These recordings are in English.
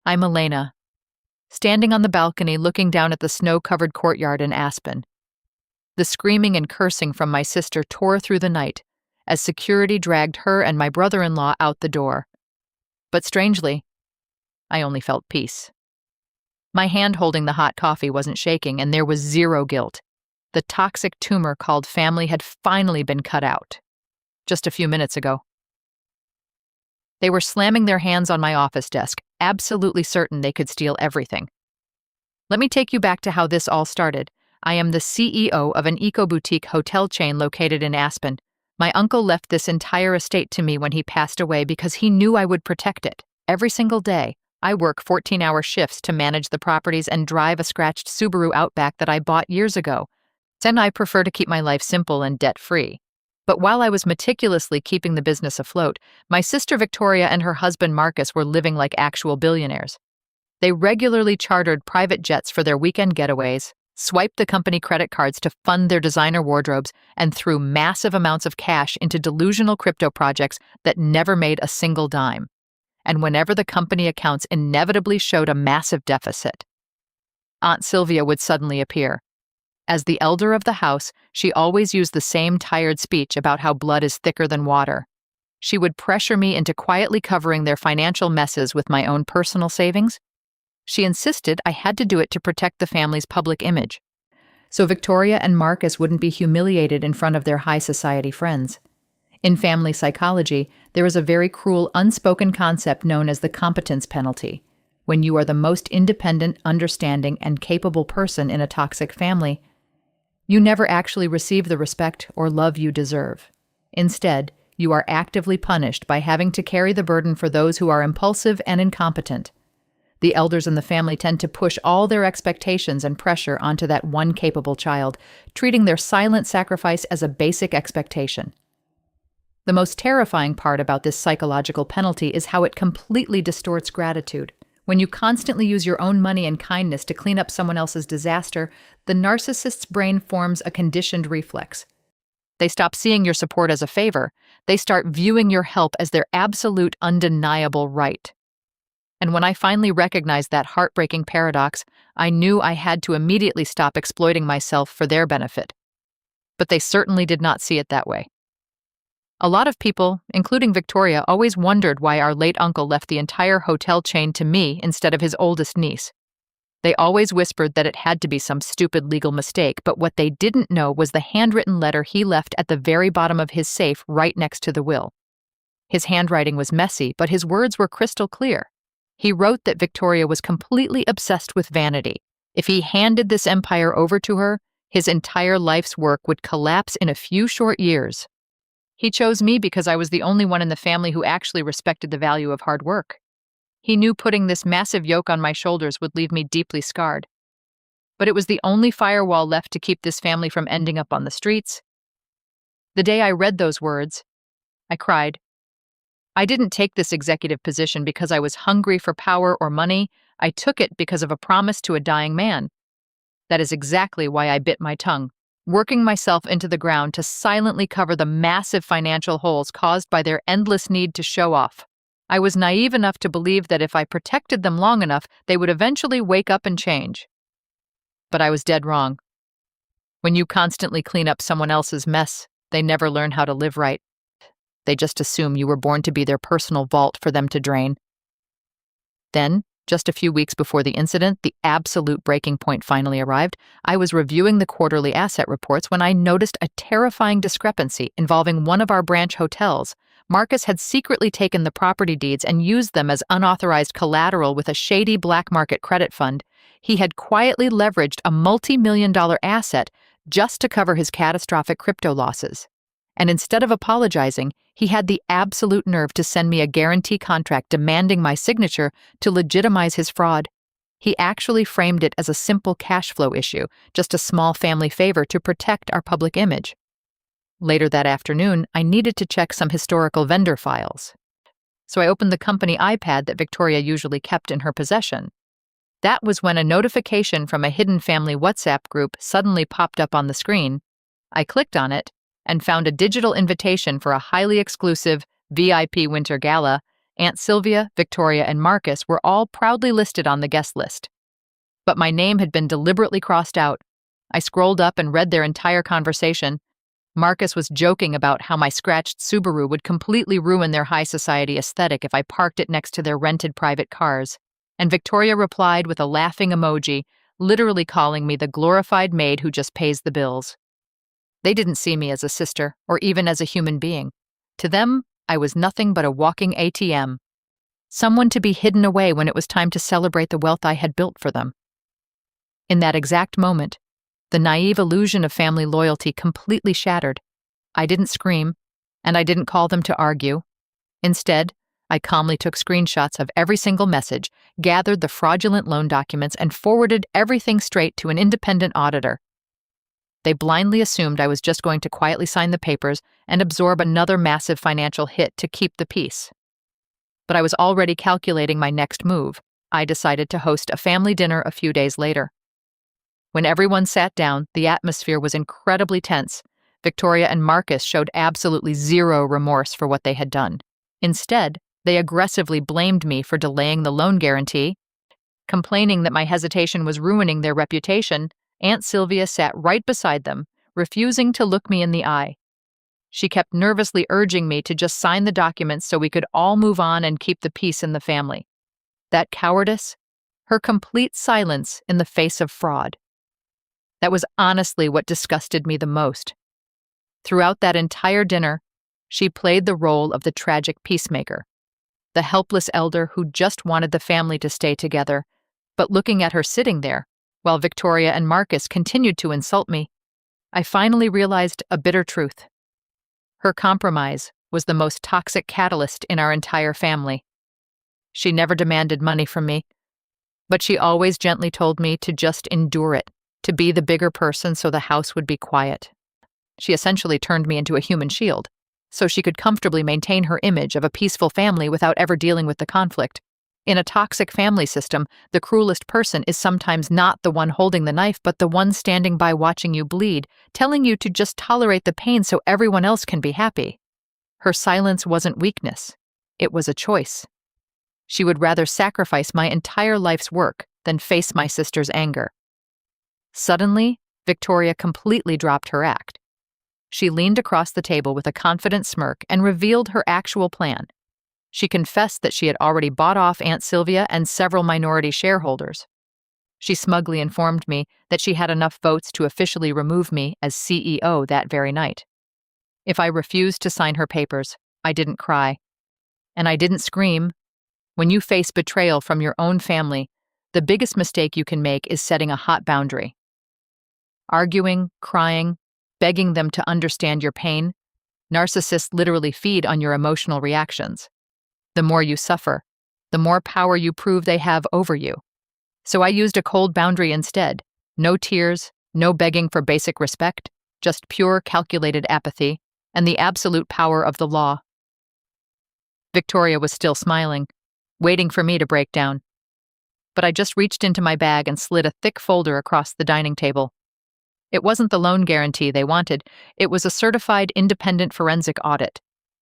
I'm Elena, standing on the balcony looking down at the snow-covered courtyard in Aspen. The screaming and cursing from my sister tore through the night as security dragged her and my brother-in-law out the door. But strangely, I only felt peace. My hand holding the hot coffee wasn't shaking, and there was zero guilt. The toxic tumor called family had finally been cut out. Just a few minutes ago. They were slamming their hands on my office desk, absolutely certain they could steal everything. Let me take you back to how this all started. I am the CEO of an eco-boutique hotel chain located in Aspen. My uncle left this entire estate to me when he passed away because he knew I would protect it. Every single day, I work 14-hour shifts to manage the properties and drive a scratched Subaru Outback that I bought years ago. Then I prefer to keep my life simple and debt-free. But while I was meticulously keeping the business afloat, my sister Victoria and her husband Marcus were living like actual billionaires. They regularly chartered private jets for their weekend getaways, swiped the company credit cards to fund their designer wardrobes, and threw massive amounts of cash into delusional crypto projects that never made a single dime. And whenever the company accounts inevitably showed a massive deficit, Aunt Sylvia would suddenly appear. As the elder of the house, she always used the same tired speech about how blood is thicker than water. She would pressure me into quietly covering their financial messes with my own personal savings. She insisted I had to do it to protect the family's public image, so Victoria and Marcus wouldn't be humiliated in front of their high society friends. In family psychology, there is a very cruel, unspoken concept known as the competence penalty. When you are the most independent, understanding, and capable person in a toxic family, you never actually receive the respect or love you deserve. Instead, you are actively punished by having to carry the burden for those who are impulsive and incompetent. The elders in the family tend to push all their expectations and pressure onto that one capable child, treating their silent sacrifice as a basic expectation. The most terrifying part about this psychological penalty is how it completely distorts gratitude. When you constantly use your own money and kindness to clean up someone else's disaster, the narcissist's brain forms a conditioned reflex. They stop seeing your support as a favor. They start viewing your help as their absolute, undeniable right. And when I finally recognized that heartbreaking paradox, I knew I had to immediately stop exploiting myself for their benefit. But they certainly did not see it that way. A lot of people, including Victoria, always wondered why our late uncle left the entire hotel chain to me instead of his oldest niece. They always whispered that it had to be some stupid legal mistake, but what they didn't know was the handwritten letter he left at the very bottom of his safe right next to the will. His handwriting was messy, but his words were crystal clear. He wrote that Victoria was completely obsessed with vanity. If he handed this empire over to her, his entire life's work would collapse in a few short years. He chose me because I was the only one in the family who actually respected the value of hard work. He knew putting this massive yoke on my shoulders would leave me deeply scarred. But it was the only firewall left to keep this family from ending up on the streets. The day I read those words, I cried. I didn't take this executive position because I was hungry for power or money. I took it because of a promise to a dying man. That is exactly why I bit my tongue, working myself into the ground to silently cover the massive financial holes caused by their endless need to show off. I was naive enough to believe that if I protected them long enough, they would eventually wake up and change. But I was dead wrong. When you constantly clean up someone else's mess, they never learn how to live right. They just assume you were born to be their personal vault for them to drain. Then, just a few weeks before the incident, the absolute breaking point finally arrived. I was reviewing the quarterly asset reports when I noticed a terrifying discrepancy involving one of our branch hotels. Marcus had secretly taken the property deeds and used them as unauthorized collateral with a shady black market credit fund. He had quietly leveraged a multi-million-dollar asset just to cover his catastrophic crypto losses. And instead of apologizing, he had the absolute nerve to send me a guarantee contract demanding my signature to legitimize his fraud. He actually framed it as a simple cash flow issue, just a small family favor to protect our public image. Later that afternoon, I needed to check some historical vendor files. So I opened the company iPad that Victoria usually kept in her possession. That was when a notification from a hidden family WhatsApp group suddenly popped up on the screen. I clicked on it and found a digital invitation for a highly exclusive VIP winter gala, Aunt Sylvia, Victoria, and Marcus were all proudly listed on the guest list. But my name had been deliberately crossed out. I scrolled up and read their entire conversation. Marcus was joking about how my scratched Subaru would completely ruin their high society aesthetic if I parked it next to their rented private cars. And Victoria replied with a laughing emoji, literally calling me the glorified maid who just pays the bills. They didn't see me as a sister or even as a human being. To them, I was nothing but a walking ATM. Someone to be hidden away when it was time to celebrate the wealth I had built for them. In that exact moment, the naive illusion of family loyalty completely shattered. I didn't scream, and I didn't call them to argue. Instead, I calmly took screenshots of every single message, gathered the fraudulent loan documents, and forwarded everything straight to an independent auditor. They blindly assumed I was just going to quietly sign the papers and absorb another massive financial hit to keep the peace. But I was already calculating my next move. I decided to host a family dinner a few days later. When everyone sat down, the atmosphere was incredibly tense. Victoria and Marcus showed absolutely zero remorse for what they had done. Instead, they aggressively blamed me for delaying the loan guarantee. Complaining that my hesitation was ruining their reputation, Aunt Sylvia sat right beside them, refusing to look me in the eye. She kept nervously urging me to just sign the documents so we could all move on and keep the peace in the family. That cowardice, her complete silence in the face of fraud. That was honestly what disgusted me the most. Throughout that entire dinner, she played the role of the tragic peacemaker, the helpless elder who just wanted the family to stay together, but looking at her sitting there, while Victoria and Marcus continued to insult me, I finally realized a bitter truth. Her compromise was the most toxic catalyst in our entire family. She never demanded money from me, but she always gently told me to just endure it, to be the bigger person so the house would be quiet. She essentially turned me into a human shield, so she could comfortably maintain her image of a peaceful family without ever dealing with the conflict. In a toxic family system, the cruelest person is sometimes not the one holding the knife, but the one standing by watching you bleed, telling you to just tolerate the pain so everyone else can be happy. Her silence wasn't weakness. It was a choice. She would rather sacrifice my entire life's work than face my sister's anger. Suddenly, Victoria completely dropped her act. She leaned across the table with a confident smirk and revealed her actual plan. She confessed that she had already bought off Aunt Sylvia and several minority shareholders. She smugly informed me that she had enough votes to officially remove me as CEO that very night. If I refused to sign her papers, I didn't cry. And I didn't scream. When you face betrayal from your own family, the biggest mistake you can make is setting a hot boundary. Arguing, crying, begging them to understand your pain. Narcissists literally feed on your emotional reactions. The more you suffer, the more power you prove they have over you. So I used a cold boundary instead. No tears, no begging for basic respect, just pure calculated apathy, and the absolute power of the law. Victoria was still smiling, waiting for me to break down. But I just reached into my bag and slid a thick folder across the dining table. It wasn't the loan guarantee they wanted, it was a certified independent forensic audit.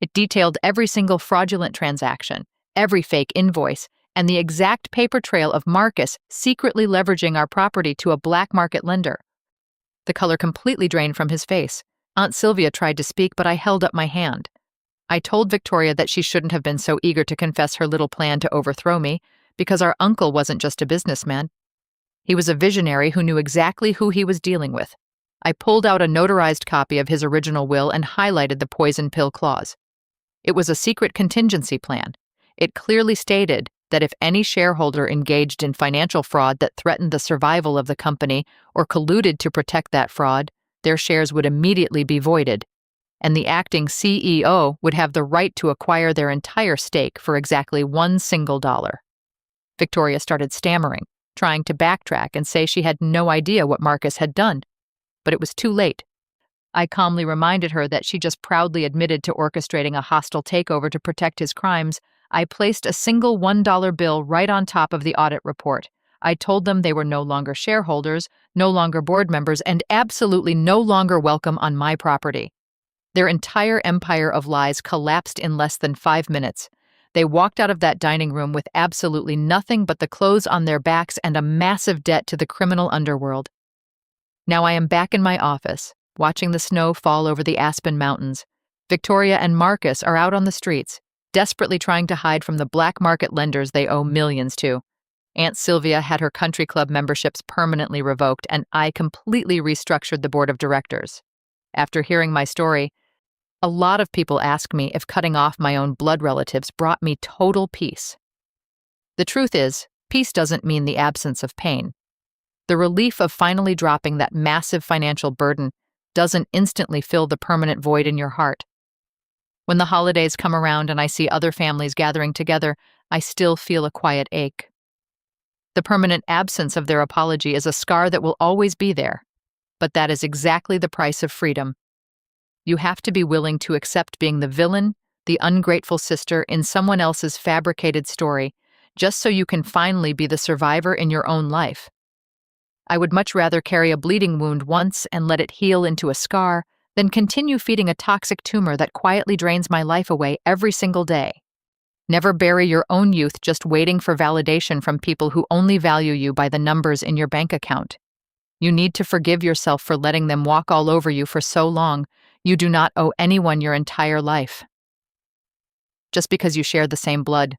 It detailed every single fraudulent transaction, every fake invoice, and the exact paper trail of Marcus secretly leveraging our property to a black market lender. The color completely drained from his face. Aunt Sylvia tried to speak, but I held up my hand. I told Victoria that she shouldn't have been so eager to confess her little plan to overthrow me, because our uncle wasn't just a businessman. He was a visionary who knew exactly who he was dealing with. I pulled out a notarized copy of his original will and highlighted the poison pill clause. It was a secret contingency plan. It clearly stated that if any shareholder engaged in financial fraud that threatened the survival of the company or colluded to protect that fraud, their shares would immediately be voided, and the acting CEO would have the right to acquire their entire stake for exactly $1 single. Victoria started stammering, trying to backtrack and say she had no idea what Marcus had done. But it was too late. I calmly reminded her that she just proudly admitted to orchestrating a hostile takeover to protect his crimes. I placed a single $1 bill right on top of the audit report. I told them they were no longer shareholders, no longer board members, and absolutely no longer welcome on my property. Their entire empire of lies collapsed in less than 5 minutes. They walked out of that dining room with absolutely nothing but the clothes on their backs and a massive debt to the criminal underworld. Now I am back in my office, watching the snow fall over the Aspen Mountains. Victoria and Marcus are out on the streets, desperately trying to hide from the black market lenders they owe millions to. Aunt Sylvia had her country club memberships permanently revoked, and I completely restructured the board of directors. After hearing my story, a lot of people ask me if cutting off my own blood relatives brought me total peace. The truth is, peace doesn't mean the absence of pain. The relief of finally dropping that massive financial burden doesn't instantly fill the permanent void in your heart. When the holidays come around and I see other families gathering together, I still feel a quiet ache. The permanent absence of their apology is a scar that will always be there, but that is exactly the price of freedom. You have to be willing to accept being the villain, the ungrateful sister in someone else's fabricated story, just so you can finally be the survivor in your own life. I would much rather carry a bleeding wound once and let it heal into a scar than continue feeding a toxic tumor that quietly drains my life away every single day. Never bury your own youth just waiting for validation from people who only value you by the numbers in your bank account. You need to forgive yourself for letting them walk all over you for so long. You do not owe anyone your entire life. Just because you share the same blood